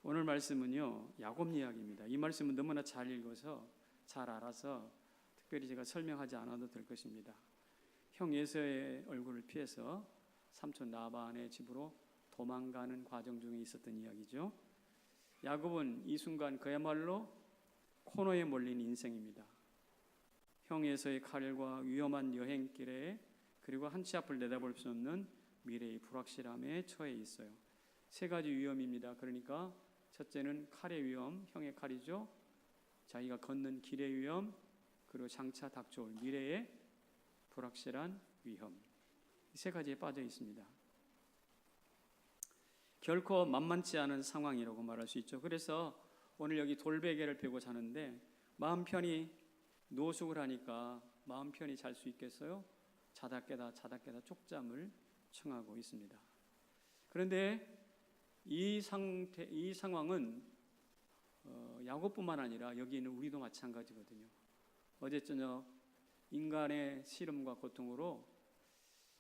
오늘 말씀은요, 야곱 이야기입니다. 이 말씀은 너무나 잘 읽어서 잘 알아서 특별히 제가 설명하지 않아도 될 것입니다. 형 에서의 얼굴을 피해서 삼촌 라반의 집으로 도망가는 과정 중에 있었던 이야기죠. 야곱은 이 순간 그야말로 코너에 몰린 인생입니다. 형 에서의 칼과 위험한 여행길에 그리고 한치 앞을 내다볼 수 없는 미래의 불확실함에 처해 있어요. 세 가지 위험입니다. 그러니까 첫째는 칼의 위험, 형의 칼이죠. 자기가 걷는 길의 위험, 그리고 장차 닥쳐올 미래의 불확실한 위험. 이 세 가지에 빠져 있습니다. 결코 만만치 않은 상황이라고 말할 수 있죠. 그래서 오늘 여기 돌베개를 펴고 자는데 마음 편히 노숙을 하니까 마음 편히 잘 수 있겠어요? 자다 깨다 쪽잠을 청하고 있습니다. 그런데 이 상황은 야곱뿐만 아니라 여기 있는 우리도 마찬가지거든요. 어제 저녁 인간의 시름과 고통으로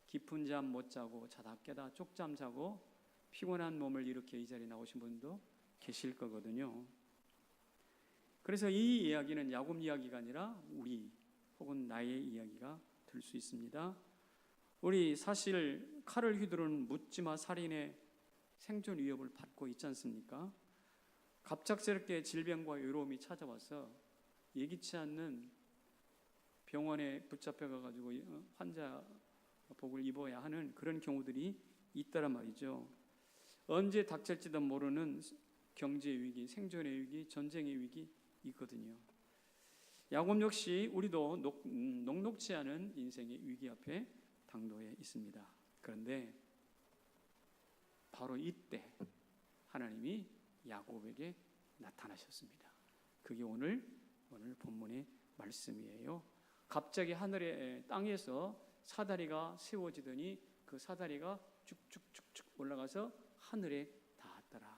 깊은 잠 못 자고 자다 깨다 쪽잠 자고 피곤한 몸을 일으켜 이 자리에 나오신 분도 계실 거거든요. 그래서 이 이야기는 야곱 이야기가 아니라 우리 혹은 나의 이야기가 될 수 있습니다. 우리 사실 칼을 휘두르는 묻지마 살인의 생존 위협을 받고 있지 않습니까? 갑작스럽게 질병과 외로움이 찾아와서 예기치 않는 병원에 붙잡혀가지고 환자 복을 입어야 하는 그런 경우들이 있다란 말이죠. 언제 닥칠지도 모르는 경제 위기, 생존의 위기, 전쟁의 위기 있거든요. 야곱 역시 우리도 녹록지 않은 인생의 위기 앞에 당도해 있습니다. 그런데 바로 이때 하나님이 야곱에게 나타나셨습니다. 그게 오늘 본문의 말씀이에요. 갑자기 하늘의 땅에서 사다리가 세워지더니 그 사다리가 쭉쭉쭉쭉 올라가서 하늘에 닿았더라.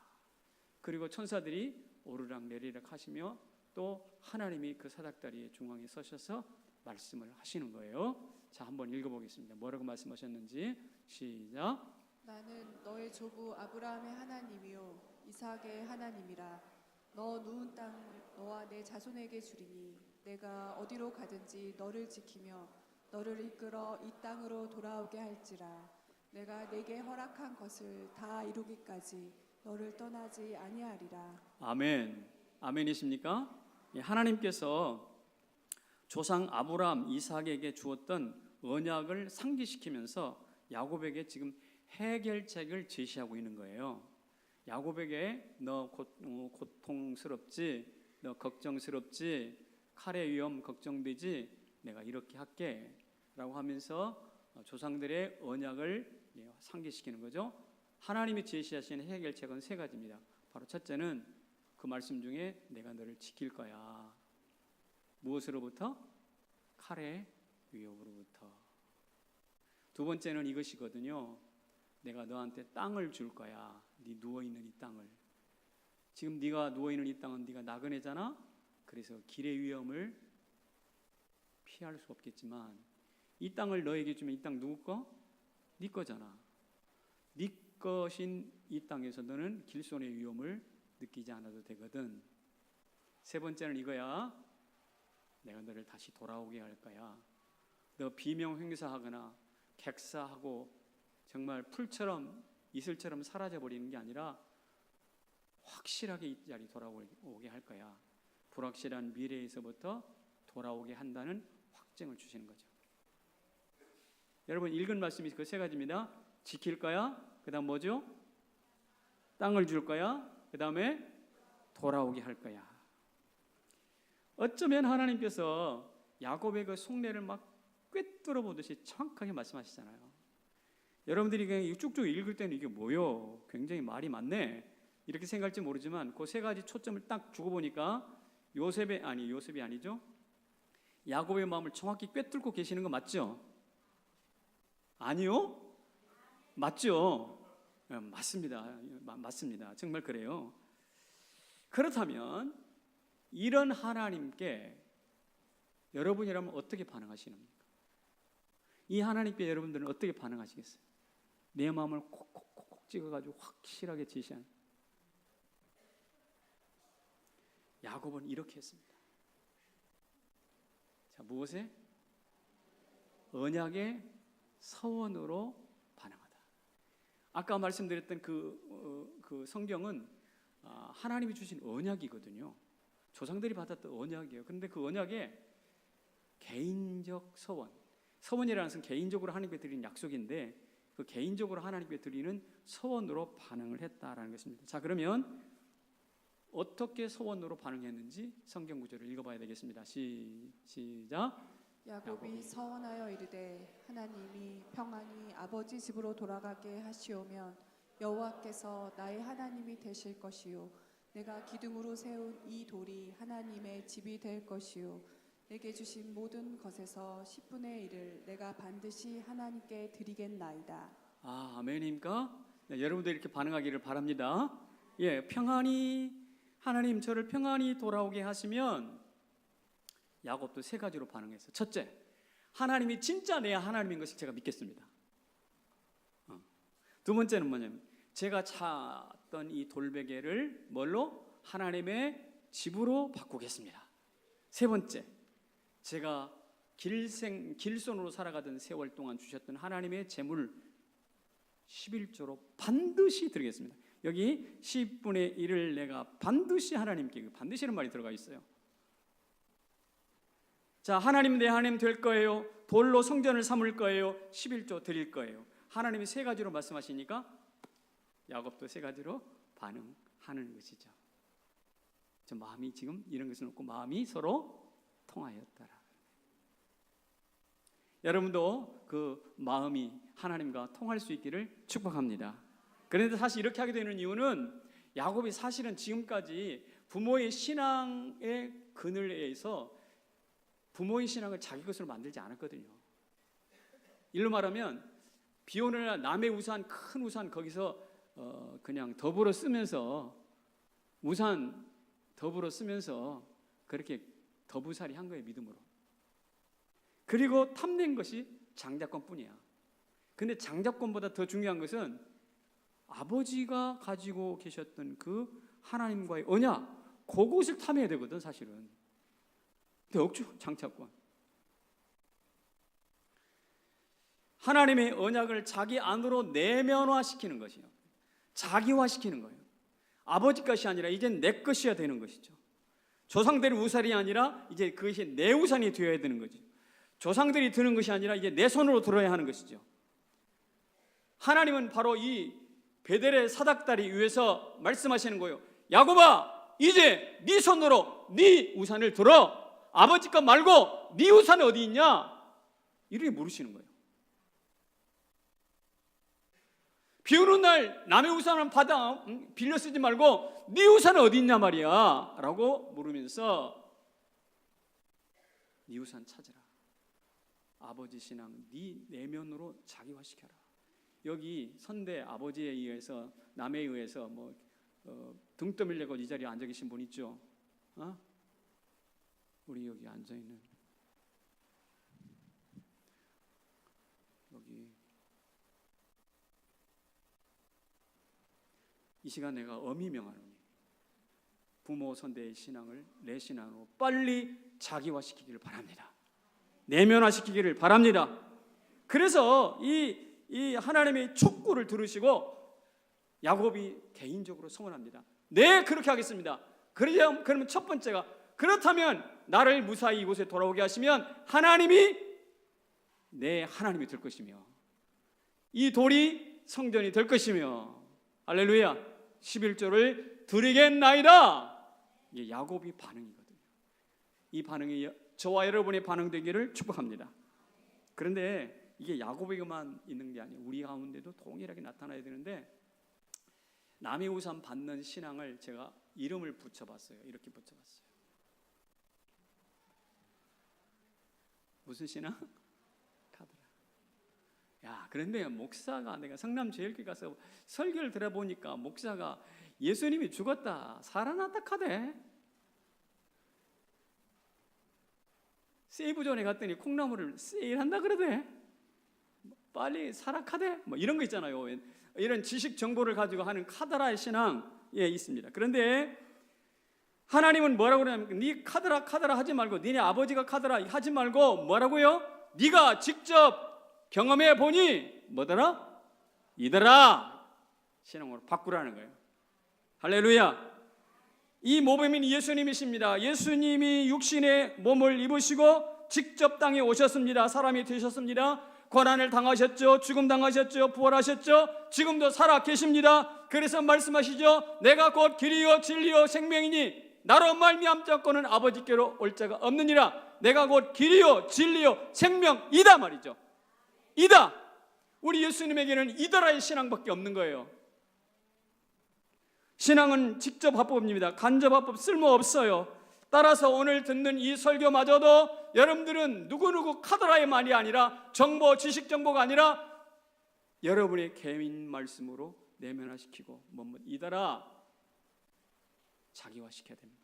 그리고 천사들이 오르락내리락 하시며 또 하나님이 그 사닥다리의 중앙에 서셔서 말씀을 하시는 거예요. 자, 한번 읽어보겠습니다. 뭐라고 말씀하셨는지 시작. 나는 너의 조부 아브라함의 하나님이요 이삭의 하나님이라. 너 누운 땅을 너와 내 자손에게 주리니 내가 어디로 가든지 너를 지키며 너를 이끌어 이 땅으로 돌아오게 할지라. 내가 내게 허락한 것을 다 이루기까지 너를 떠나지 아니하리라. 아멘. 아멘이십니까? 하나님께서 조상 아브라함, 이삭에게 주었던 언약을 상기시키면서 야곱에게 지금 해결책을 제시하고 있는 거예요. 야곱에게 너 고통스럽지, 너 걱정스럽지, 칼의 위험 걱정되지, 내가 이렇게 할게 라고 하면서 조상들의 언약을 상기시키는 거죠. 하나님이 제시하시는 해결책은 세 가지입니다. 바로 첫째는 그 말씀 중에 내가 너를 지킬 거야. 무엇으로부터? 칼의 위협으로부터. 두 번째는 이것이거든요. 내가 너한테 땅을 줄 거야. 네 누워있는 이 땅을. 지금 네가 누워있는 이 땅은 네가 나그네잖아. 그래서 길의 위험을 피할 수 없겠지만 이 땅을 너에게 주면 이 땅 누구 거? 네 거잖아. 네 것인 이 땅에서 너는 길손의 위험을 느끼지 않아도 되거든. 세 번째는 이거야. 내가 너를 다시 돌아오게 할 거야. 너 비명 행사하거나 객사하고 정말 풀처럼 이슬처럼 사라져버리는 게 아니라 확실하게 이 자리 돌아오게 할 거야. 불확실한 미래에서부터 돌아오게 한다는 확증을 주시는 거죠. 여러분 읽은 말씀이 그 세 가지입니다. 지킬 거야. 그 다음 뭐죠? 땅을 줄 거야. 그 다음에 돌아오게 할 거야. 어쩌면 하나님께서 야곱의 그 속내를 막 꿰뚫어 보듯이 정확하게 말씀하시잖아요. 여러분들이 그냥 쭉쭉 읽을 때는 이게 뭐요? 굉장히 말이 많네. 이렇게 생각할지 모르지만 그 세 가지 초점을 딱 주고 보니까 요셉이 아니죠? 야곱의 마음을 정확히 꿰뚫고 계시는 거 맞죠? 아니요? 맞죠? 맞습니다. 맞습니다. 정말 그래요. 그렇다면 이런 하나님께 여러분이라면 어떻게 반응하시는가? 이 하나님께 여러분들은 어떻게 반응하시겠어요? 내 마음을 콕콕콕콕 찍어가지고 확실하게 제시한. 야곱은 이렇게 했습니다. 자, 무엇에? 언약의 서원으로 반응하다. 아까 말씀드렸던 그 성경은 하나님이 주신 언약이거든요. 조상들이 받았던 언약이에요. 그런데 그 언약에 개인적 서원, 서원이라는 것은 개인적으로 하나님께 드리는 약속인데 그 개인적으로 하나님께 드리는 서원으로 반응을 했다라는 것입니다. 자, 그러면 어떻게 서원으로 반응했는지 성경 구절을 읽어봐야 되겠습니다. 시작. 야곱이 서원하여 이르되 하나님이 평안히 아버지 집으로 돌아가게 하시오면 여호와께서 나의 하나님이 되실 것이요 내가 기둥으로 세운 이 돌이 하나님의 집이 될 것이요 내게 주신 모든 것에서 10분의 1을 내가 반드시 하나님께 드리겠나이다. 아멘입니까? 네, 여러분들 이렇게 반응하기를 바랍니다. 예, 평안히 하나님 저를 평안히 돌아오게 하시면 야곱도 세 가지로 반응했어요. 첫째, 하나님이 진짜 내 하나님인 것을 제가 믿겠습니다. 두 번째는 뭐냐면 제가 찾던 이 돌베개를 뭘로? 하나님의 집으로 바꾸겠습니다. 세 번째, 제가 길손으로 살아가던 세월 동안 주셨던 하나님의 재물 11조로 반드시 드리겠습니다. 여기 10분의 1을 내가 반드시 하나님께, 반드시라는 말이 들어가 있어요. 자, 하나님 내 하나님 될 거예요. 돌로 성전을 삼을 거예요. 11조 드릴 거예요. 하나님이 세 가지로 말씀하시니까 야곱도 세 가지로 반응하는 것이죠. 저 마음이 지금 이런 것을 놓고 마음이 서로 통하였더라. 여러분도 그 마음이 하나님과 통할 수 있기를 축복합니다. 그런데 사실 이렇게 하게 되는 이유는 야곱이 사실은 지금까지 부모의 신앙의 그늘에 의해서 부모의 신앙을 자기 것으로 만들지 않았거든요. 일로 말하면 비 오는 날 남의 우산, 큰 우산 거기서 그냥 더불어 쓰면서 우산 더불어 쓰면서 그렇게 더부살이 한 거예요, 믿음으로. 그리고 탐낸 것이 장자권뿐이야. 근데 장자권보다 더 중요한 것은 아버지가 가지고 계셨던 그 하나님과의 언약, 그것을 탐해야 되거든, 사실은. 근데 억주 장자권. 하나님의 언약을 자기 안으로 내면화시키는 것이요, 자기화시키는 거예요. 아버지 것이 아니라 이젠 내 것이어야 되는 것이죠. 조상들의 우산이 아니라 이제 그것이 내 우산이 되어야 되는 거죠. 조상들이 드는 것이 아니라 이제 내 손으로 들어야 하는 것이죠. 하나님은 바로 이 베델의 사닥다리 위에서 말씀하시는 거예요. 야곱아, 이제 네 손으로 네 우산을 들어. 아버지 것 말고 네 우산이 어디 있냐? 이렇게 물으시는 거예요. 비 오는 날 남의 우산은 받아 빌려 쓰지 말고 네 우산은 어디 있냐 말이야 라고 물으면서 네 우산 찾으라. 아버지 신앙 네 내면으로 자기화시켜라. 여기 선대 아버지에 의해서 남에 의해서 등 떠밀려고 이 자리에 앉아 계신 분 있죠? 우리 여기 앉아 있는 여기 이 시간 내가 엄히 명하노니 부모 선대의 신앙을 내 신앙으로 빨리 자기화시키기를 바랍니다. 내면화시키기를 바랍니다. 그래서 이 하나님의 촉구를 들으시고 야곱이 개인적으로 소원합니다. 네, 그렇게 하겠습니다. 그러면 첫 번째가 그렇다면 나를 무사히 이곳에 돌아오게 하시면 하나님이 내 하나님이 될 것이며 이 돌이 성전이 될 것이며 할렐루야 11조를 드리겠나이다. 이게 야곱이 반응이거든요. 이 반응이 저와 여러분의 반응되기를 축복합니다. 그런데 이게 야곱에게만 있는 게 아니에요. 우리 가운데도 동일하게 나타나야 되는데 남의 우산 받는 신앙을 제가 이름을 붙여봤어요. 이렇게 붙여봤어요. 무슨 신앙? 카드라. 야, 그런데 목사가 내가 성남제일교회 가서 설교를 들어보니까 목사가 예수님이 죽었다 살아났다 카대. 세이브존에 갔더니 콩나물을 세일한다 그러대. 빨리 사라 카대. 이런 거 있잖아요. 이런 지식 정보를 가지고 하는 카드라의 신앙에 있습니다. 그런데 하나님은 뭐라고 그러냐면 네 카드라 하지 말고, 니네 아버지가 카드라 하지 말고 뭐라고요? 네가 직접 경험해 보니 뭐더라? 이더라. 신앙으로 바꾸라는 거예요. 할렐루야. 이 모범인 예수님이십니다. 예수님이 육신의 몸을 입으시고 직접 땅에 오셨습니다. 사람이 되셨습니다. 고난을 당하셨죠. 죽음 당하셨죠. 부활하셨죠. 지금도 살아 계십니다. 그래서 말씀하시죠. 내가 곧 길이요 진리요 생명이니 나로 말미암지 않고는 아버지께로 올 자가 없느니라. 내가 곧 길이요 진리요 생명이다 말이죠. 이다. 우리 예수님에게는 이더라의 신앙밖에 없는 거예요. 신앙은 직접 화법입니다. 간접 화법 쓸모없어요. 따라서 오늘 듣는 이 설교마저도 여러분들은 누구누구 카드라의 말이 아니라 정보, 지식 정보가 아니라 여러분의 개인 말씀으로 내면화시키고 이더라 자기화시켜야 됩니다.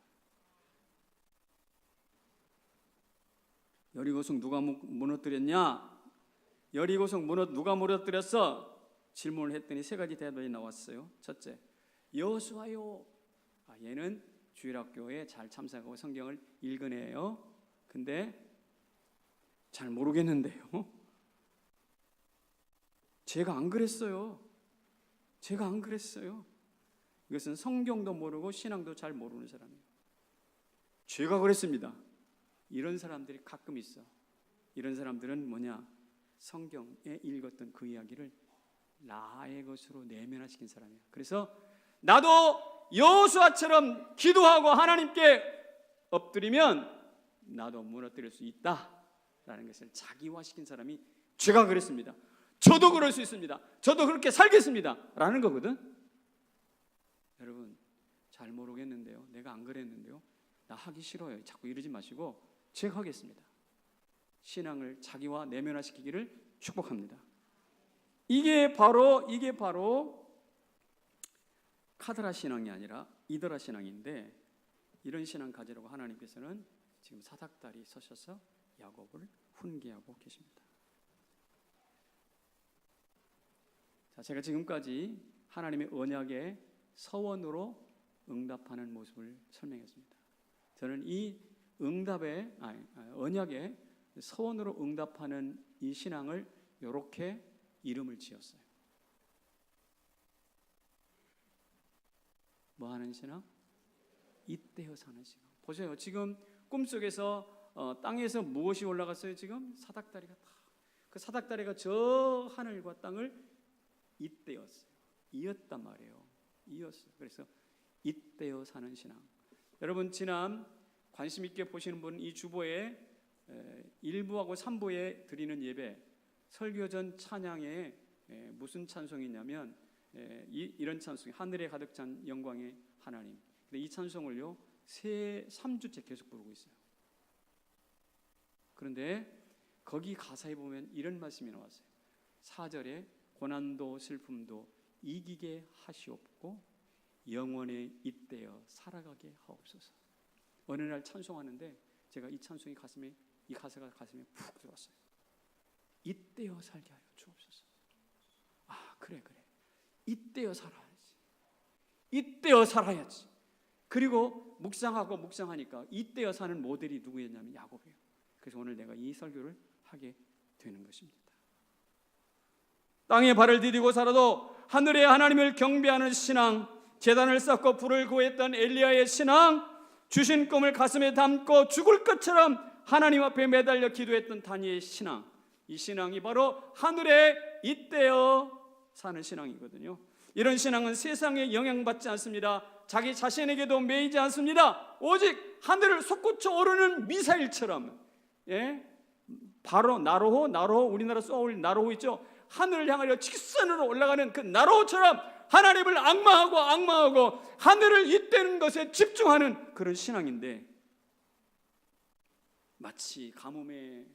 여리고성 누가 무너뜨렸냐? 여리고성 누가 무너뜨렸어? 질문을 했더니 세 가지 대답이 나왔어요. 첫째, 여호수아요. 얘는 주일학교에 잘 참석하고 성경을 읽은 애예요. 근데 잘 모르겠는데요. 제가 안 그랬어요. 이것은 성경도 모르고 신앙도 잘 모르는 사람이에요. 제가 그랬습니다. 이런 사람들이 가끔 있어. 이런 사람들은 뭐냐? 성경에 읽었던 그 이야기를 나의 것으로 내면화시킨 사람이에요. 그래서 나도 여호수아처럼 기도하고 하나님께 엎드리면 나도 무너뜨릴 수 있다라는 것을 자기화시킨 사람이 제가 그랬습니다. 저도 그럴 수 있습니다. 저도 그렇게 살겠습니다. 라는 거거든. 여러분, 잘 모르겠는데요. 내가 안 그랬는데요. 나 하기 싫어요. 자꾸 이러지 마시고 제가 하겠습니다. 신앙을 자기화 내면화시키기를 축복합니다. 이게 바로 카드라 신앙이 아니라 이더라 신앙인데, 이런 신앙 가지라고 하나님께서는 지금 사닥다리 서셔서 야곱을 훈계하고 계십니다. 자, 제가 지금까지 하나님의 언약의 서원으로 응답하는 모습을 설명했습니다. 저는 이 언약의 서원으로 응답하는 이 신앙을 이렇게 이름을 지었어요. 뭐 하는 신앙? 잇대어 사는 신앙. 보세요. 지금 꿈속에서 땅에서 무엇이 올라갔어요? 지금 사닥다리가 그 사닥다리가 저 하늘과 땅을 잇대었어요. 이었단 말이에요. 이었어요. 그래서 잇대어 사는 신앙. 여러분, 지난 관심 있게 보시는 분 이 주보에 1부하고 3부에 드리는 예배 설교 전 찬양에 무슨 찬송이냐면 이런 찬송, 하늘에 가득 찬 영광의 하나님. 근데 이 찬송을요 3주째 계속 부르고 있어요. 그런데 거기 가사에 보면 이런 말씀이 나왔어요. 4절에 고난도 슬픔도 이기게 하시옵고 영원에 잇대어 살아가게 하옵소서. 어느 날 찬송하는데 제가 이 찬송이 이 가사가 가슴에 푹 들어왔어요. 잇대어 살게 하여 주옵소서. 아, 그래. 잇대어 살아야지. 잇대어 살아야지. 그리고 묵상하니까 잇대어 사는 모델이 누구였냐면 야곱이에요. 그래서 오늘 내가 이 설교를 하게 되는 것입니다. 땅에 발을 디디고 살아도 하늘의 하나님을 경배하는 신앙, 제단을 쌓고 불을 구했던 엘리야의 신앙, 주신 꿈을 가슴에 담고 죽을 것처럼 하나님 앞에 매달려 기도했던 다니엘의 신앙, 이 신앙이 바로 하늘에 잇대어 사는 신앙이거든요. 이런 신앙은 세상에 영향받지 않습니다. 자기 자신에게도 매이지 않습니다. 오직 하늘을 솟구쳐 오르는 미사일처럼, 바로 나로호, 우리나라 쏘아올린 나로호 있죠. 하늘을 향하여 직선으로 올라가는 그 나로호처럼 하나님을 악마하고 하늘을 잇대는 것에 집중하는 그런 신앙인데, 마치 가뭄에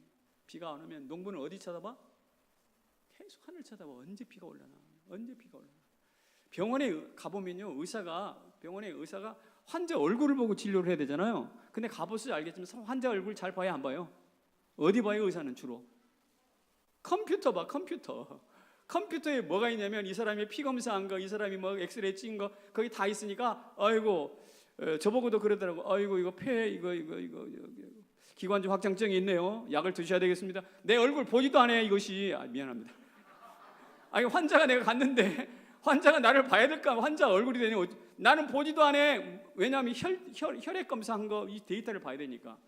비가 안 오면 농부는 어디 쳐다봐? 계속 하늘 쳐다봐. 언제 비가 올라나? 병원에 가보면요, 병원에 의사가 환자 얼굴을 보고 진료를 해야 되잖아요. 근데 가보셔야 알겠지만 환자 얼굴 잘 봐야 안 봐요? 어디 봐요? 의사는 주로 컴퓨터 봐. 컴퓨터에 뭐가 있냐면 이 사람이 피 검사한 거, 이 사람이 뭐 엑스레이 찍은 거 거기 다 있으니까 아이고 저보고도 그러더라고. 아이고 이거 폐 이거 기관지 확장증이 있네요. 약을 드셔야 되겠습니다. 내 얼굴 보지도 않아요 이것이. 미안합니다. 아니 환자가 내가 갔는데 환자가 나를 봐야 될까? 환자 얼굴이 되니 나는 보지도 않아. 왜냐하면 혈액 검사한 거 이 데이터를 봐야 되니까.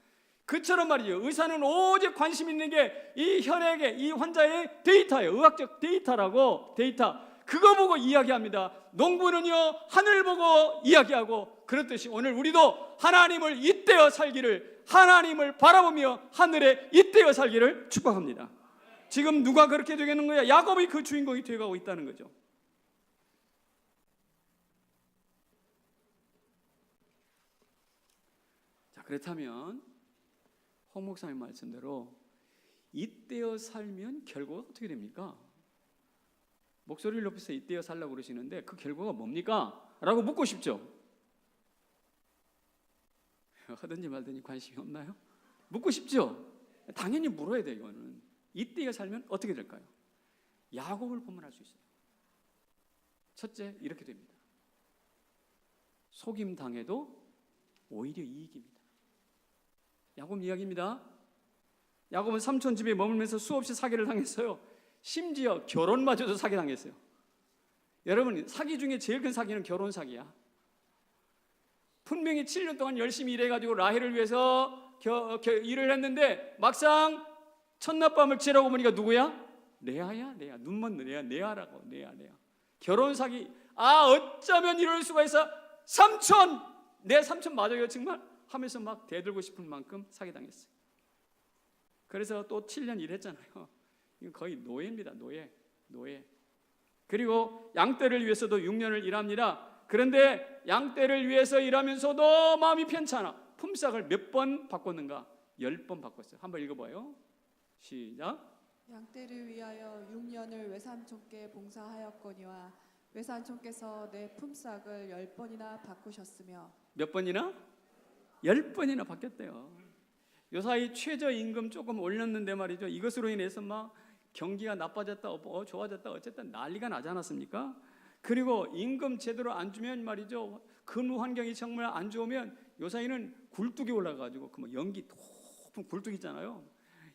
그처럼 말이죠. 의사는 오직 관심 있는 게 이 혈액의 이 환자의 데이터예요. 의학적 데이터라고 데이터. 그거 보고 이야기합니다. 농부는요 하늘 보고 이야기하고 그렇듯이 오늘 우리도 하나님을 잇대어 살기를 하나님을 바라보며 하늘에 잇대어 살기를 축복합니다. 지금 누가 그렇게 되겠는 거야? 야곱이 그 주인공이 되어가고 있다는 거죠. 자, 그렇다면 홍 목사님 말씀대로 잇대어 살면 결과가 어떻게 됩니까? 목소리를 높여서 잇대어 살라고 그러시는데 그 결과가 뭡니까? 라고 묻고 싶죠. 하든지 말든지 관심이 없나요? 묻고 싶죠. 당연히 물어야 돼요. 이거는 잇대어 살면 어떻게 될까요? 야곱을 보면 알 수 있어요. 첫째, 이렇게 됩니다. 속임 당해도 오히려 이익입니다. 야곱 이야기입니다. 야곱은 삼촌 집에 머물면서 수없이 사기를 당했어요. 심지어 결혼마저도 사기당했어요. 여러분, 사기 중에 제일 큰 사기는 결혼 사기야. 분명히 7년 동안 열심히 일해가지고 라헬을 위해서 일을 했는데 막상 첫날밤을 지라고 보니까 누구야? 레아야. 눈먼 레아라고. 레아. 결혼 사기. 어쩌면 이럴 수가 있어. 삼촌, 내 삼촌 맞아요 정말? 하면서 막 대들고 싶은 만큼 사기당했어요. 그래서 또 7년 일했잖아요. 이건 거의 노예입니다. 노예. 그리고 양떼를 위해서도 6년을 일합니다. 그런데 양떼를 위해서 일하면서도 마음이 편찮아. 품삯을 몇 번 바꿨는가? 10번 바꿨어요. 한번 읽어봐요. 시작. 양떼를 위하여 6년을 외삼촌께 봉사하였거니와 외삼촌께서 내 품삯을 10번이나 바꾸셨으며. 몇 번이나? 10번이나 바뀌었대요. 요사이 최저임금 조금 올렸는데 말이죠. 이것으로 인해서 막 경기가 나빠졌다, 좋아졌다, 어쨌든 난리가 나지 않았습니까? 그리고 임금 제대로 안 주면 말이죠. 근무 환경이 정말 안 좋으면 요사이는 굴뚝이 올라가지고 그 뭐 연기 높은 굴뚝 있잖아요.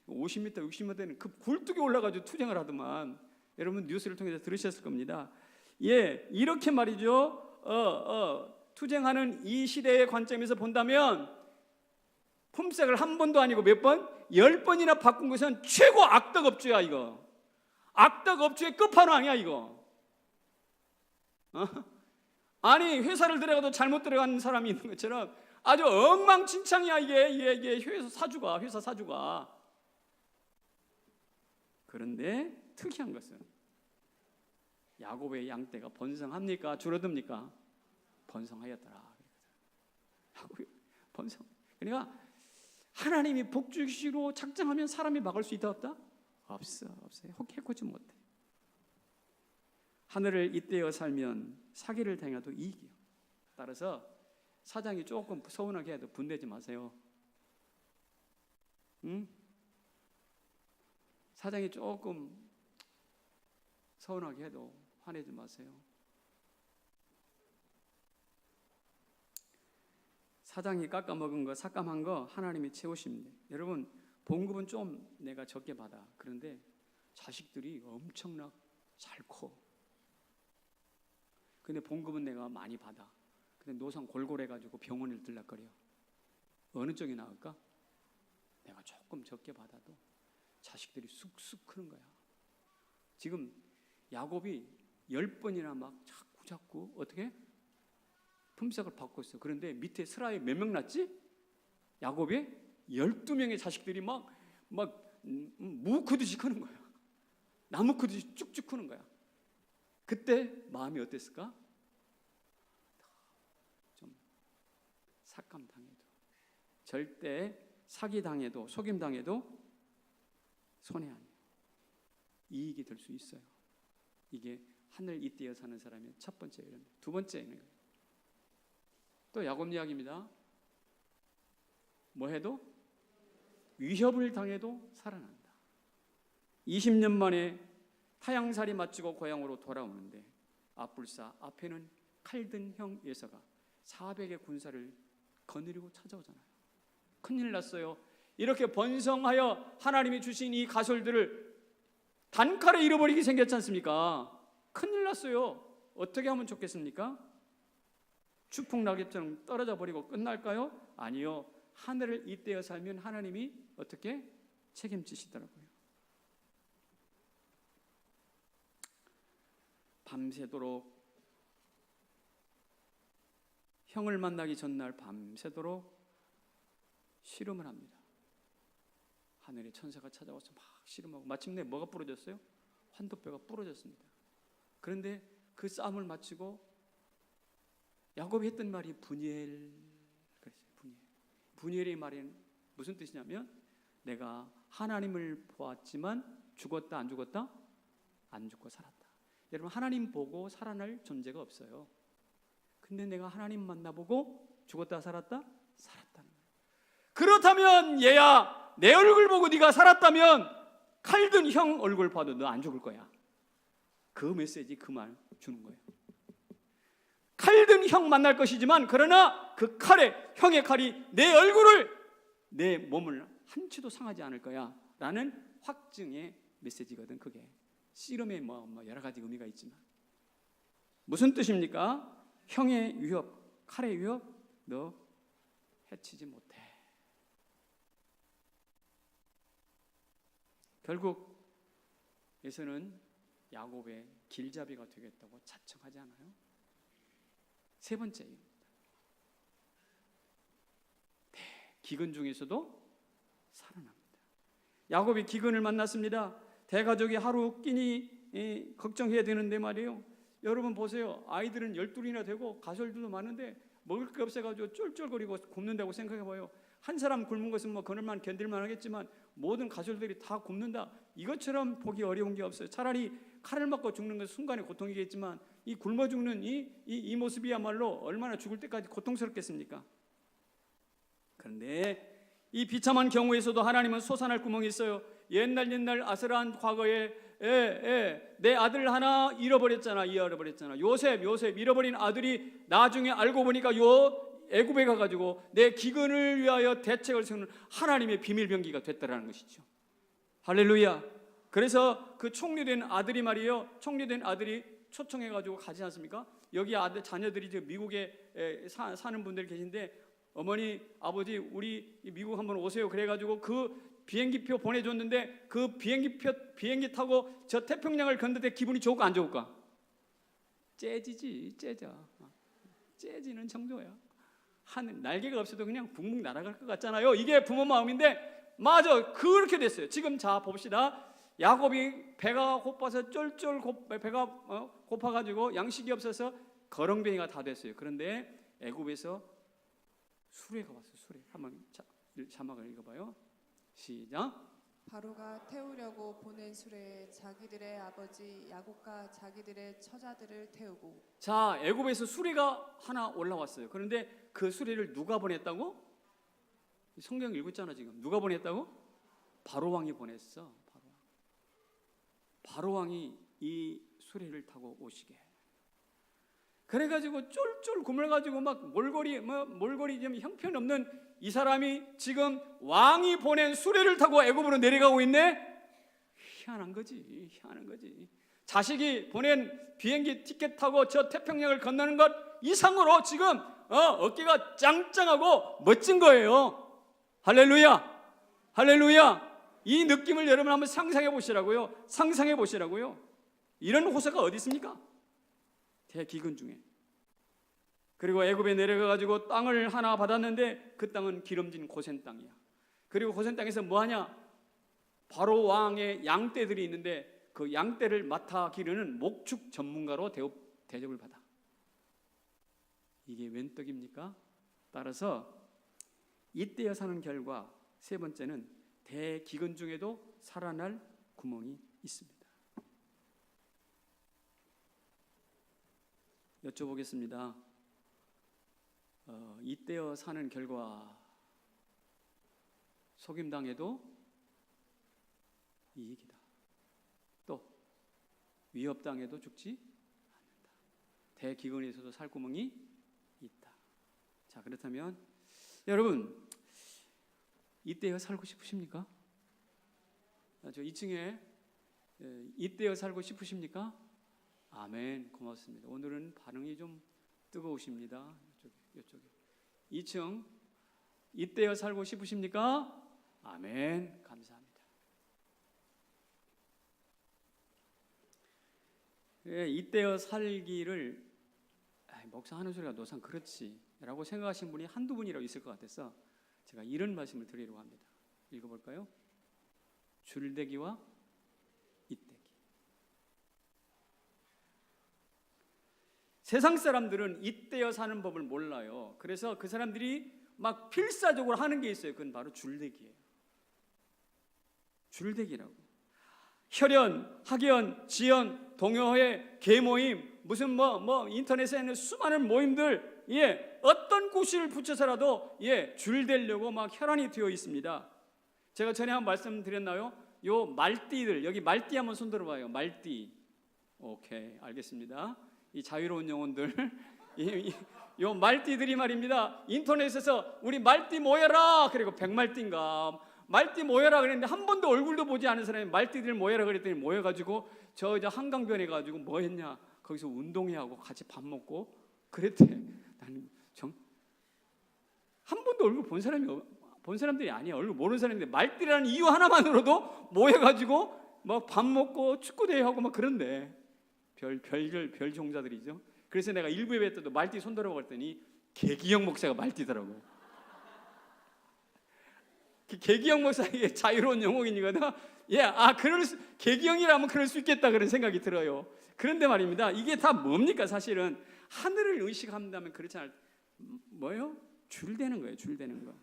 50m, 60m는 그 굴뚝이 올라가지고 투쟁을 하더만. 여러분 뉴스를 통해서 들으셨을 겁니다. 예, 이렇게 말이죠. 투쟁하는 이 시대의 관점에서 본다면 품삯을 한 번도 아니고 몇 번? 10번이나 바꾼 것은 최고 악덕업주야 이거. 악덕업주의 끝판왕이야 이거. 아니 회사를 들어가도 잘못 들어간 사람이 있는 것처럼 아주 엉망진창이야 이게 회사 사주가. 그런데 특이한 것은 야곱의 양떼가 번성합니까? 줄어듭니까? 번성하였더라. 야곱이 번성. 그러니까 하나님이 복 주시기로 작정하면 사람이 막을 수 있다 없다? 없어요. 해코지 못해. 하늘을 잇대어 살면 사기를 당해도 이익이요. 따라서 사장이 조금 서운하게 해도 분내지 마세요. 응? 사장이 조금 서운하게 해도 화내지 마세요. 사장이 깎아먹은 거, 삭감한 거 하나님이 채우십니다. 여러분, 봉급은 좀 내가 적게 받아. 그런데 자식들이 엄청나 잘 커. 근데 봉급은 내가 많이 받아. 근데 노상 골골해가지고 병원을 들락거려. 어느 쪽이 나을까? 내가 조금 적게 받아도 자식들이 쑥쑥 크는 거야. 지금 야곱이 10번이나 막 자꾸 어떻게? 품삯을 받고 있어. 그런데 밑에 스라에 몇 명 낳지? 야곱이 12명의 자식들이 막 무 크듯이 크는 거야. 나무 크듯이 쭉쭉 크는 거야. 그때 마음이 어땠을까? 좀 삭감당해도, 절대 사기당해도, 속임당해도 손해 아니에요. 이익이 될 수 있어요. 이게 하늘 잇대어 사는 사람의 첫 번째 이름. 두 번째는 또 야곱 이야기입니다. 뭐 해도? 위협을 당해도 살아난다. 20년 만에 타향살이 마치고 고향으로 돌아오는데 앞불사 앞에는 칼든 형 예서가 400의 군사를 거느리고 찾아오잖아요. 큰일 났어요. 이렇게 번성하여 하나님이 주신 이 가솔들을 단칼에 잃어버리게 생겼지 않습니까? 큰일 났어요. 어떻게 하면 좋겠습니까? 추풍 낙엽처럼 떨어져 버리고 끝날까요? 아니요. 하늘을 잇대어 살면 하나님이 어떻게 책임지시더라고요. 밤새도록, 형을 만나기 전날 밤새도록 씨름을 합니다. 하늘의 천사가 찾아와서 막 씨름하고 마침내 뭐가 부러졌어요? 환도뼈가 부러졌습니다. 그런데 그 싸움을 마치고 야곱이 했던 말이 분이엘 그랬어요. 분이엘의 말은 무슨 뜻이냐면 내가 하나님을 보았지만 죽었다 안 죽었다? 안 죽고 살았다. 여러분, 하나님 보고 살아날 존재가 없어요. 근데 내가 하나님 만나보고 죽었다 살았다? 살았다는 거예요. 그렇다면 얘야, 내 얼굴 보고 네가 살았다면 칼든 형 얼굴 봐도 너 안 죽을 거야. 그 메시지, 그 말 주는 거예요. 칼든 형 만날 것이지만 그러나 그 칼에, 형의 칼이 내 얼굴을, 내 몸을 한치도 상하지 않을 거야 라는 확증의 메시지거든. 그게 씨름의 뭐 여러 가지 의미가 있지만 무슨 뜻입니까? 형의 위협, 칼의 위협 너 해치지 못해. 결국 에서는 야곱의 길잡이가 되겠다고 자청하지 않아요? 세 번째입니다. 대기근 중에서도 살아납니다. 야곱이 기근을 만났습니다. 대가족이 하루 끼니 걱정해야 되는데 말이에요. 여러분 보세요. 아이들은 12이나 되고 가솔들도 많은데 먹을 게 없어가지고 쫄쫄거리고 굶는다고 생각해봐요. 한 사람 굶은 것은 뭐 그늘만 견딜만 하겠지만 모든 가솔들이 다 굶는다. 이것처럼 보기 어려운 게 없어요. 차라리 칼을 맞고 죽는 것은 순간의 고통이겠지만 이 굶어 죽는 이 모습이야말로 얼마나 죽을 때까지 고통스럽겠습니까? 그런데 이 비참한 경우에서도 하나님은 솟아날 구멍이 있어요. 옛날 아슬한 과거에 내 아들 하나 잃어버렸잖아. 요셉 잃어버린 아들이 나중에 알고 보니까 애굽에 가가지고 내 기근을 위하여 대책을 세우는 하나님의 비밀병기가 됐다라는 것이죠. 할렐루야. 그래서 그 총리된 아들이 말이에요. 총리된 아들이 초청해가지고 가지 않습니까? 여기 자녀들이 이제 미국에 사는 분들 계신데 어머니, 아버지 우리 미국 한번 오세요. 그래가지고 그 비행기표 보내줬는데 그 비행기 타고 저 태평양을 건너때 기분이 좋을까 안 좋을까? 째지지. 째지는 정도야. 하늘 날개가 없어도 그냥 붕붕 날아갈 것 같잖아요. 이게 부모 마음인데 맞아, 그렇게 됐어요. 지금 자 봅시다. 야곱이 배가 고파서 쫄쫄 배가 고파가지고 양식이 없어서 거렁뱅이가 다 됐어요. 그런데 애굽에서 수레가 왔어요. 수레. 한번 자막을 읽어봐요. 시작. 바로가 태우려고 보낸 수레에 자기들의 아버지 야곱과 자기들의 처자들을 태우고. 자, 애굽에서 수레가 하나 올라왔어요. 그런데 그 수레를 누가 보냈다고? 성경 읽고 있잖아 지금. 누가 보냈다고? 바로 왕이 보냈어. 바로 왕이 이 수레를 타고 오시게. 그래가지고 쫄쫄 굶어가지고 막 몰골이 좀 형편없는 이 사람이 지금 왕이 보낸 수레를 타고 애굽으로 내려가고 있네. 희한한 거지. 자식이 보낸 비행기 티켓 타고 저 태평양을 건너는 것 이상으로 지금 어깨가 짱짱하고 멋진 거예요. 할렐루야. 이 느낌을 여러분 한번 상상해 보시라고요. 이런 호사가 어디 있습니까? 대기근 중에. 그리고 애굽에 내려가가지고 땅을 하나 받았는데 그 땅은 기름진 고센 땅이야. 그리고 고센 땅에서 뭐하냐? 바로 왕의 양떼들이 있는데 그 양떼를 맡아 기르는 목축 전문가로 대접을 받아. 이게 웬 떡입니까? 따라서 이때여 사는 결과 세 번째는 대기근 중에도 살아날 구멍이 있습니다. 여쭤보겠습니다. 이때여 사는 결과 속임당해도 이익이다. 또 위협당해도 죽지 않는다. 대기근에서도 살 구멍이 있다. 자, 그렇다면 여러분 이때여 살고 싶으십니까? 저 2층에 이때여 살고 싶으십니까? 아멘. 고맙습니다. 오늘은 반응이 좀 뜨거우십니다. 이쪽에 2층 이때여 살고 싶으십니까? 아멘. 감사합니다. 이때여 살기를 목사 하는 소리가 노상 그렇지 라고 생각하신 분이 한두 분이라도 있을 것 같아서 제가 이런 말씀을 드리려고 합니다. 읽어볼까요? 줄대기와 잇대기. 세상 사람들은 잇대어 사는 법을 몰라요. 그래서 그 사람들이 막 필사적으로 하는 게 있어요. 그건 바로 줄대기예요. 줄대기라고. 혈연, 학연, 지연, 동호회, 계모임, 무슨 뭐 인터넷에 있는 수많은 모임들, 어떤 구실을 붙여서라도 줄대려고 막 혈안이 되어 있습니다. 제가 전에 한번 말씀드렸나요? 요 말띠들, 여기 말띠 한번 손 들어봐요. 말띠. 오케이, 알겠습니다. 이 자유로운 영혼들, 요 말띠들이 말입니다. 인터넷에서 우리 말띠 모여라. 그리고 백말띠인가 말띠 모여라 그랬는데 한 번도 얼굴도 보지 않은 사람이 말띠들 모여라 그랬더니 모여가지고 저 한강변에 가지고 뭐 했냐? 거기서 운동회 하고 같이 밥 먹고 그랬대. 나는 한 번도 얼굴 본 사람들이 아니야. 얼굴 모르는 사람인데 말띠라는 이유 하나만으로도 모여가지고 막 밥 먹고 축구대회 하고 막 그런데 별 종자들이죠. 그래서 내가 일부 예배 때도 말띠 손들어 봤더니 계기영 목사가 말띠더라고. 계기영 목사의 자유로운 영혼이거든. 계기영이라면 그럴 수 있겠다 그런 생각이 들어요. 그런데 말입니다. 이게 다 뭡니까? 사실은 하늘을 의식한다면 그렇지 않을 뭐예요? 줄대는 거예요. 줄대는 거.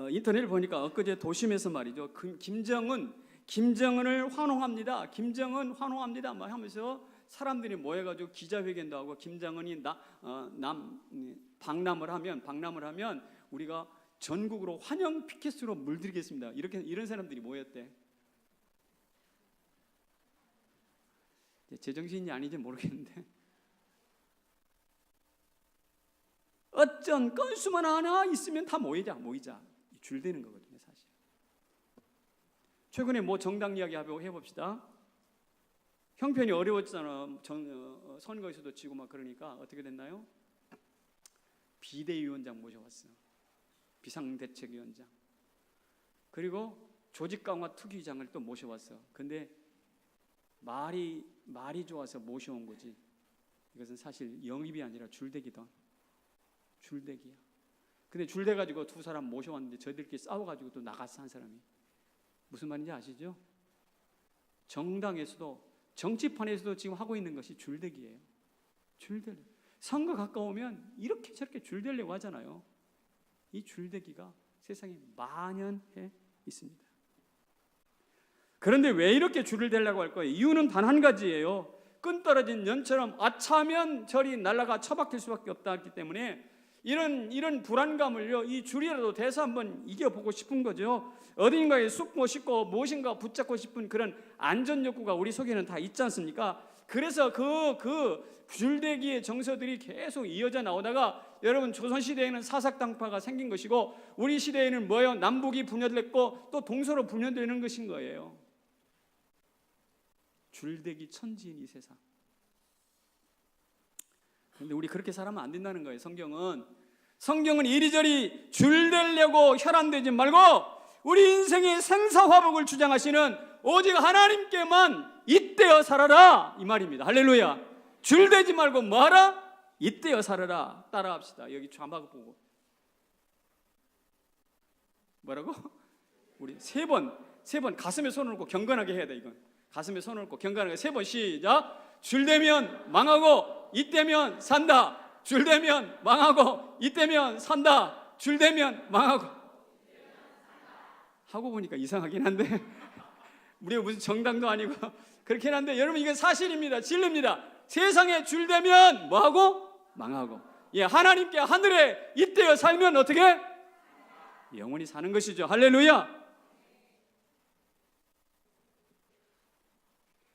인터넷을 보니까 엊그제 도심에서 말이죠. 김정은을 환호합니다. 김정은 환호합니다. 막 하면서 사람들이 모여가지고 기자회견도 하고 김정은이 방남을 하면 우리가 전국으로 환영 피켓으로 물들이겠습니다. 이런 사람들이 모였대. 제정신이 아닌지 모르겠는데 어쩐 건수만 하나 있으면 다 모이자. 줄대는 거거든요, 사실. 최근에 뭐 정당 이야기 해봅시다. 형편이 어려웠잖아. 선거에서도 지고 막 그러니까 어떻게 됐나요? 비대위원장 모셔왔어요. 비상대책위원장. 그리고 조직강화특위장을 또 모셔왔어. 근데 말이 좋아서 모셔온 거지. 이것은 사실 영입이 아니라 줄대기다. 줄대기야. 근데 줄대가지고 두 사람 모셔왔는데 저희들끼리 싸워가지고 또 나갔어, 한 사람이. 무슨 말인지 아시죠? 정당에서도 정치판에서도 지금 하고 있는 것이 줄대기예요. 줄대기. 선거 가까우면 이렇게 저렇게 줄대려고 하잖아요. 이 줄대기가 세상에 만연해 있습니다. 그런데 왜 이렇게 줄을 대려고 할 거예요? 이유는 단 한 가지예요. 끈 떨어진 연처럼 아차하면 저리 날아가 처박힐 수밖에 없다기 때문에 이런 불안감을요, 이 줄이라도 대서 한번 이겨보고 싶은 거죠. 어딘가에 숨고 싶고 무엇인가 붙잡고 싶은 그런 안전 욕구가 우리 속에는 다 있지 않습니까? 그래서 그 줄대기의 정서들이 계속 이어져 나오다가 여러분 조선시대에는 사삭당파가 생긴 것이고 우리 시대에는 뭐예요? 남북이 분열됐고 또 동서로 분열되는 것인 거예요. 줄대기 천지인 이 세상. 그런데 우리 그렇게 살아면 안 된다는 거예요. 성경은 이리저리 줄대려고 혈안되지 말고 우리 인생의 생사화복을 주장하시는 오직 하나님께만 잇대어 살아라 이 말입니다. 할렐루야. 줄대지 말고 뭐하라? 잇대어 살아라. 따라합시다. 여기 자막 보고 뭐라고? 우리 세 번 가슴에 손을 얹고 경건하게 해야 돼. 이건 가슴에 손을 얹고 경건하게 3번 시작. 줄대면 망하고 잇대면 산다. 줄대면 망하고 잇대면 산다. 줄대면 망하고. 하고 보니까 이상하긴 한데 우리가 무슨 정당도 아니고 그렇긴 한데 여러분 이게 사실입니다. 진리입니다. 세상에 줄대면 뭐하고? 망하고. 하나님께 하늘에 잇대어 살면 어떻게? 영원히 사는 것이죠. 할렐루야.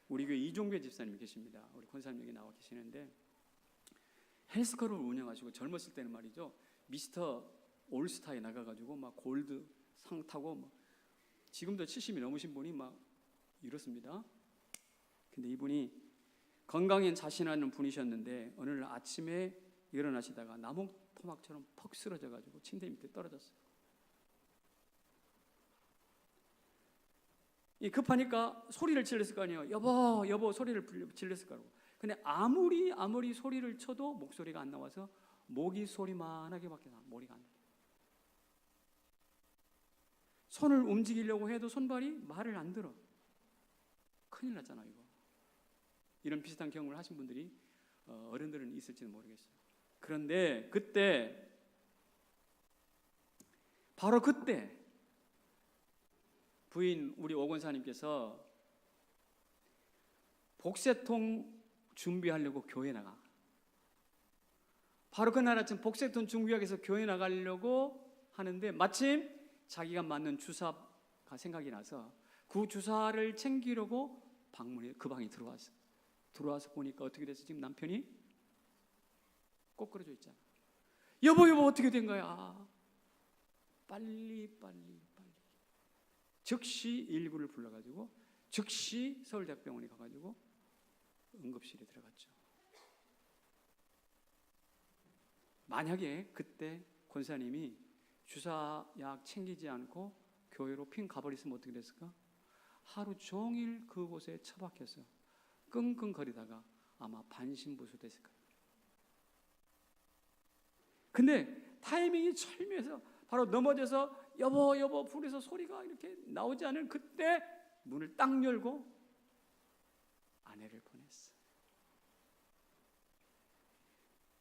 우리 교회 이종배 집사님이 계십니다. 우리 권사님 여기 나와 계시는데 헬스클럽을 운영하시고 젊었을 때는 말이죠, 미스터 올스타에 나가가지고 막 골드 상 타고 막, 지금도 70이 넘으신 분이 막 이렇습니다. 근데 이분이 건강엔 자신하는 분이셨는데 어느 날 아침에 일어나시다가 나무토막처럼 퍽 쓰러져가지고 침대 밑에 떨어졌어요. 이 급하니까 소리를 질렀을 거 아니에요. 여보 여보 소리를 질렀을 거라고. 근데 아무리 소리를 쳐도 목소리가 안 나와서 모기 소리만하게밖에 머리가 안 나요. 손을 움직이려고 해도 손발이 말을 안 들어. 큰일 났잖아 이거. 이런 비슷한 경험을 하신 분들이 어른들은 있을지는 모르겠어요. 그런데 그때, 바로 그때 부인 우리 오 권사님께서 복세통 준비하려고 교회 나가. 바로 그날 아침 복세통 준비하기 위해서 교회 나가려고 하는데 마침 자기가 맞는 주사가 생각이 나서 그 주사를 챙기려고 방문에 그 방에 들어와서 보니까 어떻게 됐어? 지금 남편이 꼬꾸라져 있잖아. 여보 어떻게 된 거야? 빨리 즉시 119를 불러가지고 즉시 서울대학병원에 가가지고 응급실에 들어갔죠. 만약에 그때 권사님이 주사약 챙기지 않고 교회로 핑 가버렸으면 어떻게 됐을까? 하루 종일 그곳에 처박혀서 끙끙거리다가 아마 반신부수 됐을 거예요. 근데 타이밍이 절묘해서 바로 넘어져서 여보 불에서 소리가 이렇게 나오지 않은 그때 문을 딱 열고 아내를 보냈어.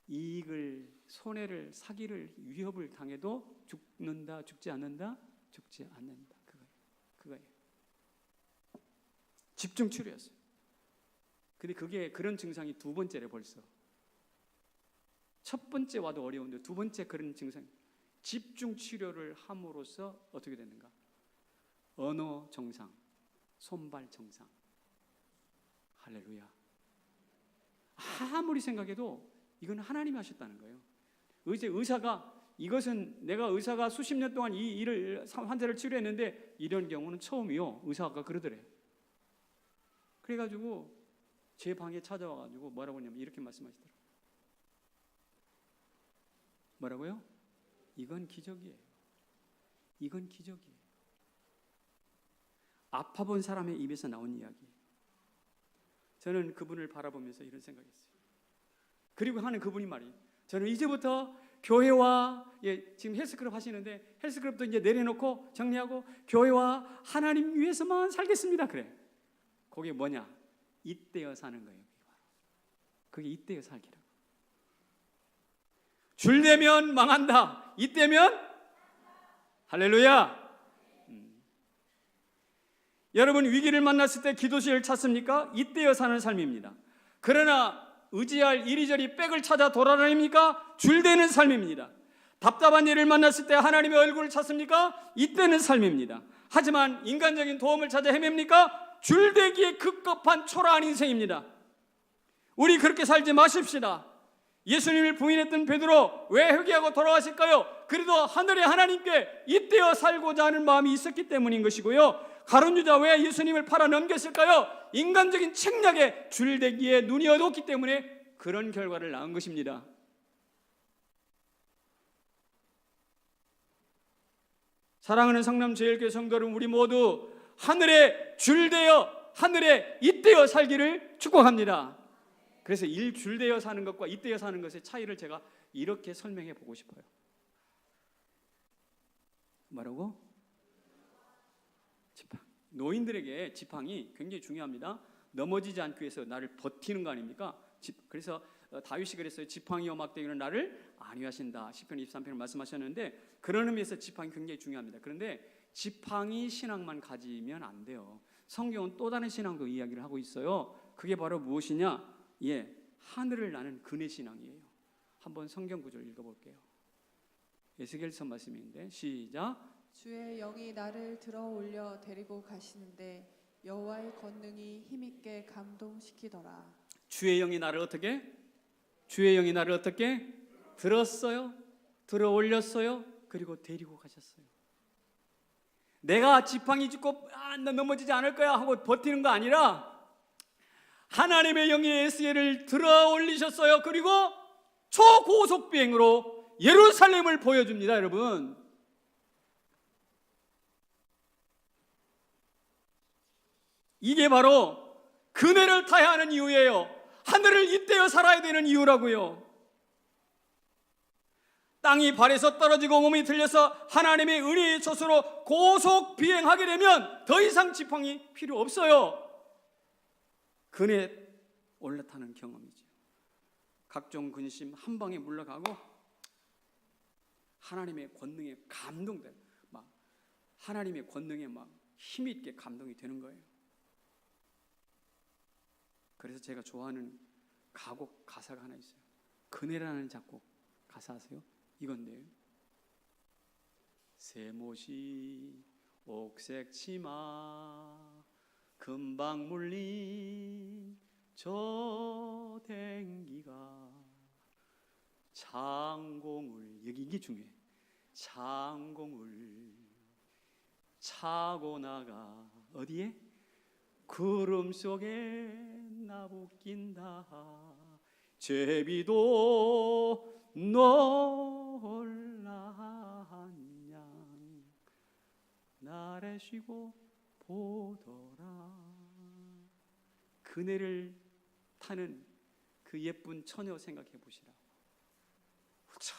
이익을, 손해를, 사기를, 위협을 당해도 죽는다, 죽지 않는다, 죽지 않는다. 그거예요. 집중 치료였어요. 근데 그런 증상이 두 번째래 벌써. 첫 번째 와도 어려운데 두 번째 그런 증상. 집중 치료를 함으로써 어떻게 되는가? 언어 정상, 손발 정상. 할렐루야. 아무리 생각해도 이건 하나님이 하셨다는 거예요. 의사가 이것은 내가 의사가 수십 년 동안 이 일을 환자를 치료했는데 이런 경우는 처음이요. 의사가 그러더래. 그래가지고 제 방에 찾아와가지고 뭐라고 하냐면 이렇게 말씀하시더라고요. 뭐라고요? 이건 기적이에요. 이건 기적이에요. 아파본 사람의 입에서 나온 이야기. 저는 그분을 바라보면서 이런 생각했어요. 그리고 하는 그분이 말이에요. 저는 이제부터 교회와 지금 헬스클럽 하시는데 헬스클럽도 이제 내려놓고 정리하고 교회와 하나님 위해서만 살겠습니다. 그래. 그게 뭐냐? 이때여 사는 거예요. 그게 이때여 살기라고. 줄되면 망한다. 이때면 할렐루야. 여러분 위기를 만났을 때 기도실을 찾습니까? 이때여 사는 삶입니다. 그러나 의지할 이리저리 백을 찾아 돌아다닙니까? 줄되는 삶입니다. 답답한 일을 만났을 때 하나님의 얼굴을 찾습니까? 이때는 삶입니다. 하지만 인간적인 도움을 찾아 헤맵니까? 줄되기에 급급한 초라한 인생입니다. 우리 그렇게 살지 마십시다. 예수님을 부인했던 베드로 왜 회개하고 돌아가실까요? 그래도 하늘의 하나님께 이때여 살고자 하는 마음이 있었기 때문인 것이고요. 가룟 유다 왜 예수님을 팔아 넘겼을까요? 인간적인 책략에 줄대기에 눈이 어두웠기 때문에 그런 결과를 낳은 것입니다. 사랑하는 성남제일교회 성도 여러분, 우리 모두 하늘에 줄되어 하늘에 이때여 살기를 축복합니다. 그래서 줄되어 사는 것과 이때여 사는 것의 차이를 제가 이렇게 설명해 보고 싶어요. 뭐라고? 지팡. 노인들에게 지팡이 굉장히 중요합니다. 넘어지지 않기 위해서 나를 버티는 거 아닙니까? 그래서 다윗이 그랬어요. 지팡이와 막대기는 나를 안위하신다. 시편 23편을 말씀하셨는데 그런 의미에서 지팡이 굉장히 중요합니다. 그런데 지팡이 신앙만 가지면 안 돼요. 성경은 또 다른 신앙도 이야기를 하고 있어요. 그게 바로 무엇이냐? 하늘을 나는 그네 신앙이에요. 한번 성경 구절 읽어볼게요. 에스겔서 말씀인데 시작. 주의 영이 나를 들어 올려 데리고 가시는데 여호와의 권능이 힘있게 감동시키더라. 주의 영이 나를 어떻게? 주의 영이 나를 어떻게 들었어요? 들어 올렸어요? 그리고 데리고 가셨어요. 내가 지팡이 짚고 나 넘어지지 않을 거야 하고 버티는 거 아니라 하나님의 영이 에스겔을 들어 올리셨어요. 그리고 초고속 비행으로 예루살렘을 보여줍니다. 여러분, 이게 바로 그네를 타야 하는 이유예요. 하늘을 잇대어 살아야 되는 이유라고요. 땅이 발에서 떨어지고 몸이 틀려서 하나님의 은혜의 초소로 고속 비행하게 되면 더 이상 지팡이 필요 없어요. 그네 올라타는 경험이죠. 각종 근심 한 방에 물러가고 하나님의 권능에 감동돼요. 막 하나님의 권능에 막 힘있게 감동이 되는 거예요. 그래서 제가 좋아하는 가곡 가사가 하나 있어요. 그네라는 작곡 가사 아세요? 이건데요. 새못이 옥색 치마 금방 물린 저 댕기가 창공을, 여기 이게 중요해. 창공을 차고 나가 어디에? 구름 속에 나부낀다. 제비도 놀란 양 나래 쉬고 보더라. 그네를 타는 그 예쁜 처녀 생각해 보시라. 후차,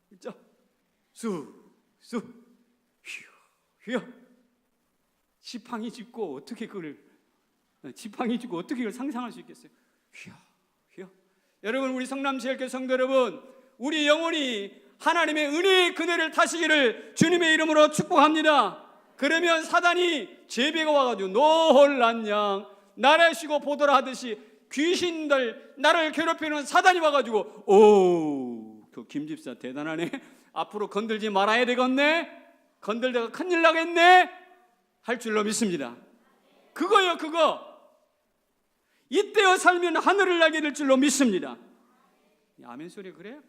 그죠? 쑥, 휴, 지팡이 짚고 어떻게 그걸 상상할 수 있겠어요? 휴. 여러분, 우리 성남지역교회 성도 여러분, 우리 영혼이 하나님의 은혜의 그네를 타시기를 주님의 이름으로 축복합니다. 그러면 사단이 제비가 와가지고 놀란 양 나를 쉬고 보더라 하듯이 귀신들 나를 괴롭히는 사단이 와가지고 그 김집사 대단하네, 앞으로 건들지 말아야 되겠네, 건들다가 큰일 나겠네 할 줄로 믿습니다. 그거요, 그거. 이때여 살면 하늘을 날게 될 줄로 믿습니다. 아멘 소리 그래요?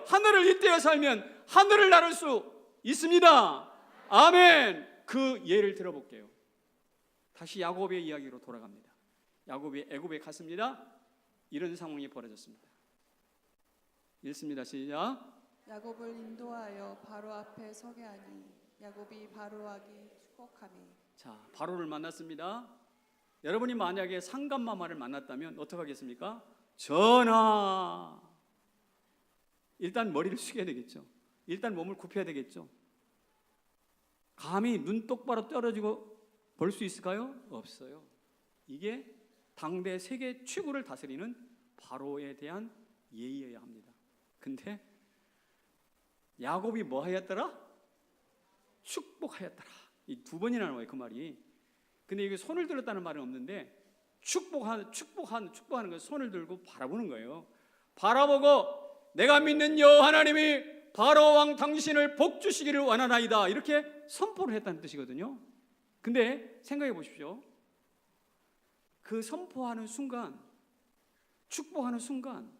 하늘을 이때여 살면 하늘을 날을 수 있습니다. 아멘. 그 예를 들어볼게요. 다시 야곱의 이야기로 돌아갑니다. 야곱이 애굽에 갔습니다. 이런 상황이 벌어졌습니다. 읽습니다. 시작. 야곱을 인도하여 바로 앞에 서게 하니 야곱이 바로에게 축복하매. 자, 바로를 만났습니다. 여러분이 만약에 상감마마를 만났다면 어떻게 하겠습니까? 전하. 일단 머리를 숙여야 되겠죠. 일단 몸을 굽혀야 되겠죠. 감히 눈 똑바로 떨어지고 볼 수 있을까요? 없어요. 이게 당대 세계 최고를 다스리는 바로에 대한 예의여야 합니다. 근데 야곱이 뭐 하였더라? 축복하였더라. 이 두 번이나 나와요, 그 말이. 근데 이게 손을 들었다는 말은 없는데 축복하는 거 손을 들고 바라보는 거예요. 바라보고 내가 믿는 여호와 하나님이 바로 왕 당신을 복 주시기를 원하나이다, 이렇게 선포를 했다는 뜻이거든요. 근데 생각해 보십시오. 그 선포하는 순간, 축복하는 순간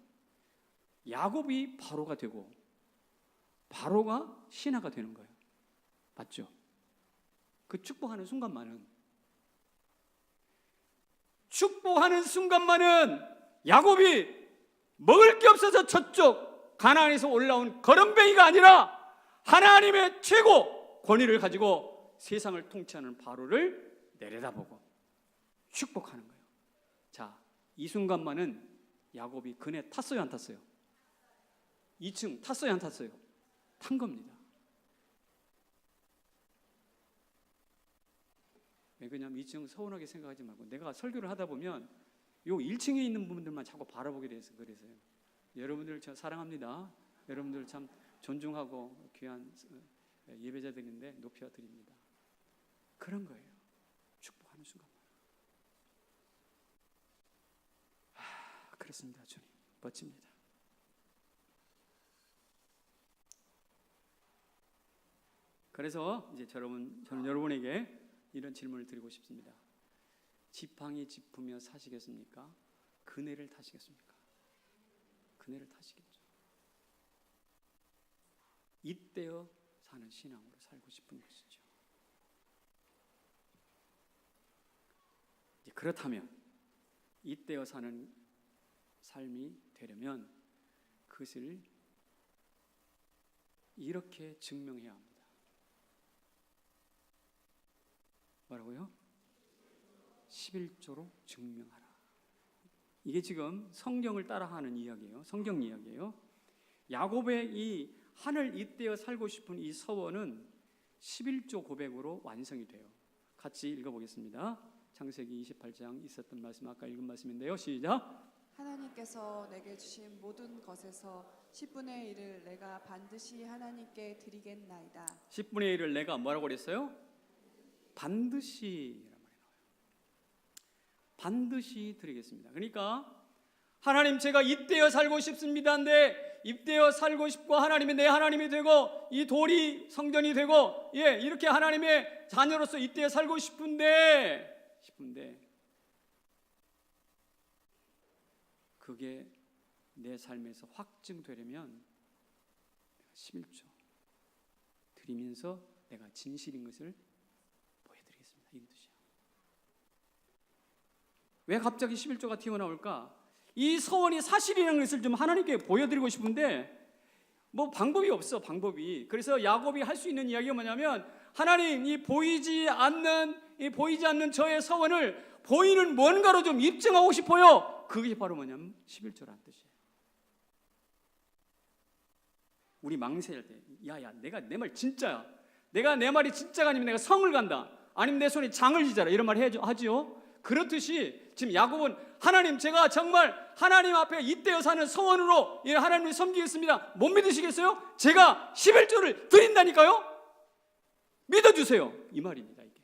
야곱이 바로가 되고 바로가 신하가 되는 거예요. 맞죠? 그 축복하는 순간만은 야곱이 먹을 게 없어서 저쪽 가나안에서 올라온 거렁뱅이가 아니라 하나님의 최고 권위를 가지고 세상을 통치하는 바로를 내려다보고 축복하는 거예요. 자, 이 순간만은 야곱이 그네 탔어요, 안 탔어요? 2층 탔어요, 안 탔어요? 탄 겁니다. 왜 그러냐면 2층 서운하게 생각하지 말고 내가 설교를 하다 보면 요 1층에 있는 분들만 자꾸 바라보게 돼서 그래서요. 여러분들 저 사랑합니다. 여러분들 참 존중하고 귀한 예배자들인데 높여드립니다. 그런 거예요. 축복하는 순간. 그렇습니다. 주님 멋집니다. 그래서 이제 저는 여러분에게 이런 질문을 드리고 싶습니다. 지팡이 짚으며 사시겠습니까? 그네를 타시겠습니까? 그네를 타시겠죠. 잇대어 사는 신앙으로 살고 싶은 것이죠. 그렇다면 잇대어 사는 삶이 되려면 그것을 이렇게 증명해야 합니다. 뭐라고요? 11조로 증명하라. 이게 지금 성경을 따라하는 이야기예요. 성경 이야기예요. 야곱의 이 하늘 잇대어 살고 싶은 이 서원은 11조 고백으로 완성이 돼요. 같이 읽어보겠습니다. 창세기 28장 있었던 말씀, 아까 읽은 말씀인데요. 시작. 하나님께서 내게 주신 모든 것에서 10분의 1을 내가 반드시 하나님께 드리겠나이다. 10분의 1을 내가 뭐라고 그랬어요? 반드시 라는 말이 나와요. 반드시 드리겠습니다. 그러니까 하나님, 제가 잇대어 살고 싶습니다. 근데 잇대어 살고 싶고 하나님이 내 하나님이 되고 이 돌이 성전이 되고 이렇게 하나님의 자녀로서 잇대어 살고 싶은데 그게 내 삶에서 확증되려면 11조 드리면서 내가 진실인 것을 보여드리겠습니다. 이 뜻이야. 왜 갑자기 11조가 튀어나올까? 이 서원이 사실이라는 것을 좀 하나님께 보여드리고 싶은데 뭐 방법이 없어, 방법이. 그래서 야곱이 할 수 있는 이야기가 뭐냐면, 하나님, 이 보이지 않는 저의 서원을 보이는 뭔가로 좀 입증하고 싶어요. 그게 바로 뭐냐면 11조라는 뜻이에요. 우리 망세할 때, 야야, 내가 내 말 진짜야, 내가 내 말이 진짜가 아니면 내가 성을 간다, 아니면 내 손에 장을 지자라, 이런 말 하죠. 그렇듯이 지금 야곱은, 하나님, 제가 정말 하나님 앞에 잇대어 사는 서원으로 하나님을 섬기겠습니다. 못 믿으시겠어요? 제가 11조를 드린다니까요. 믿어주세요, 이 말입니다. 이게.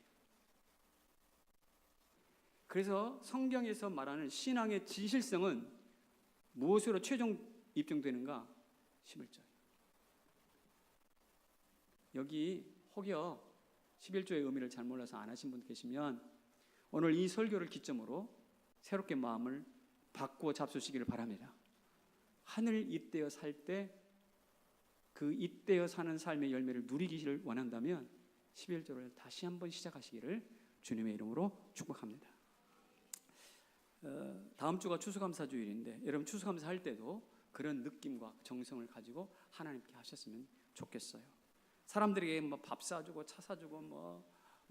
그래서 성경에서 말하는 신앙의 진실성은 무엇으로 최종 입증되는가? 11조예요. 여기 혹여 11조의 의미를 잘 몰라서 안 하신 분 계시면 오늘 이 설교를 기점으로 새롭게 마음을 바꾸어 잡수시기를 바랍니다. 하늘 잇대어 살 때 그 잇대어 사는 삶의 열매를 누리기를 원한다면 11조를 다시 한번 시작하시기를 주님의 이름으로 축복합니다. 다음 주가 추수감사주일인데 여러분 추수감사할 때도 그런 느낌과 정성을 가지고 하나님께 하셨으면 좋겠어요. 사람들에게 뭐 밥 사주고 차 사주고 뭐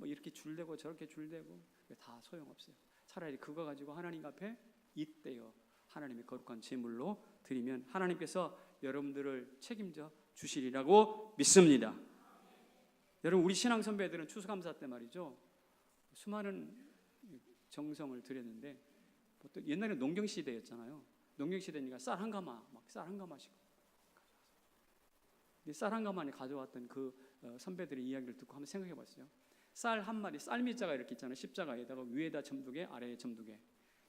이렇게 줄대고 저렇게 줄대고 다 소용없어요. 차라리 그거 가지고 하나님 앞에 잇대어 하나님의 거룩한 제물로 드리면 하나님께서 여러분들을 책임져 주시리라고 믿습니다. 여러분, 우리 신앙 선배들은 추수감사 때 말이죠, 수많은 정성을 들였는데, 보통 옛날에 농경 시대였잖아요. 농경 시대니까 쌀 한 가마씩 쌀 한 가마니 가져왔던 그 선배들의 이야기를 듣고 한번 생각해 봤어요. 쌀 한 마리, 쌀미자가 이렇게 있잖아요. 십자가에다가 위에다 점두개, 아래에 점두개,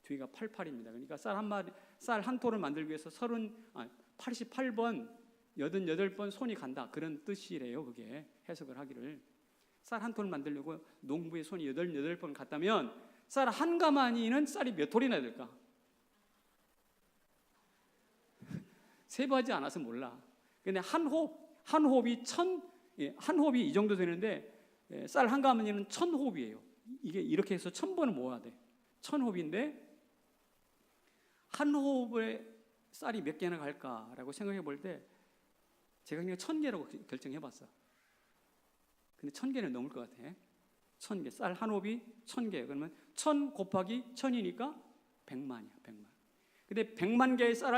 뒤가 88입니다. 그러니까 쌀 한 마리, 쌀 한 톨을 만들기 위해서 88번 88번 손이 간다, 그런 뜻이래요. 그게 해석을 하기를, 쌀 한 톨 만들려고 농부의 손이 88번 갔다면 쌀 한 가마니는 쌀이 몇 톨이나 될까? 세부하지 않아서 몰라. 근데 한 호흡이 한 호흡이 이 정도 되는데 쌀 한 가마니는 1000호흡이에요. 이게 이렇게 해서 1000번을 모아야 돼. 1000호흡인데 한 호흡에 쌀이 몇 개나 갈까라고 생각해 볼 때 제가 그냥 1000개라고 결정해 봤어. 근데 1000개는 넘을 것 같아. 1000개, 쌀 한 호흡이 1000개. 그러면 1000 곱하기 1000이니까 100만이야, 100만. 근데 100만 개의 쌀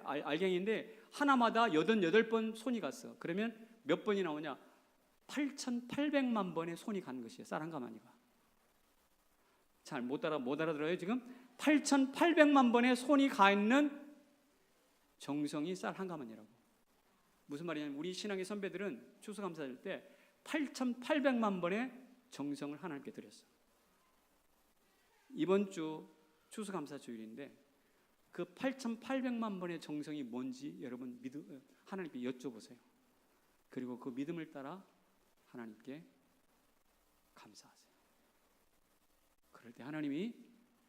알갱이인데 하나마다 88번 손이 갔어. 그러면 몇 번이 나오냐? 8800만 번의 손이 간 것이에요. 쌀 한 가마니가. 잘 못 알아들어요 지금? 8800만 번의 손이 가 있는 정성이 쌀 한 가마니라고. 무슨 말이냐면 우리 신앙의 선배들은 추수감사할 때 8800만 번의 정성을 하나님께 드렸어. 이번 주 추수감사 주일인데 그 8800만 번의 정성이 뭔지 여러분 하나님께 여쭤보세요. 그리고 그 믿음을 따라 하나님께 감사하세요. 그럴 때 하나님이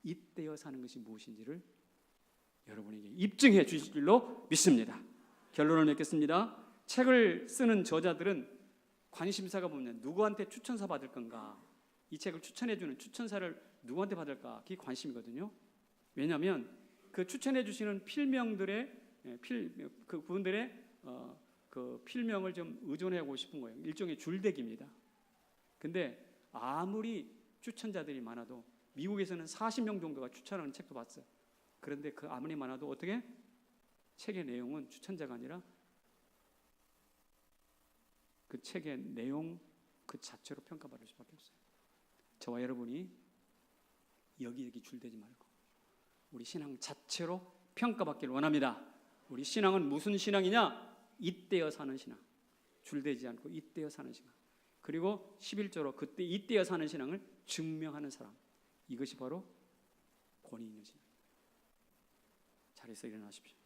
잇대어 사는 것이 무엇인지를 여러분에게 입증해 주실 줄로 믿습니다. 결론을 맺겠습니다. 책을 쓰는 저자들은 관심사가 뭐냐, 누구한테 추천사 받을 건가, 이 책을 추천해 주는 추천사를 누구한테 받을까, 그게 관심이거든요. 왜냐하면 그 추천해 주시는 필명들의 그분들의 그 필명을 좀 의존하고 싶은 거예요. 일종의 줄대기입니다. 근데 아무리 추천자들이 많아도, 미국에서는 40명 정도가 추천하는 책도 봤어요. 그런데 그 아무리 많아도 어떻게 책의 내용은 추천자가 아니라 그 책의 내용 그 자체로 평가받을 수밖에 없어요. 저와 여러분이 여기 줄대지 말고 우리 신앙 자체로 평가받기를 원합니다. 우리 신앙은 무슨 신앙이냐? 잇대어 사는 신앙. 줄대지 않고 잇대어 사는 신앙. 그리고 11조로 그때 잇대어 사는 신앙을 증명하는 사람. 이것이 바로 권위 있는 신앙입니다. 자리에서 일어나십시오.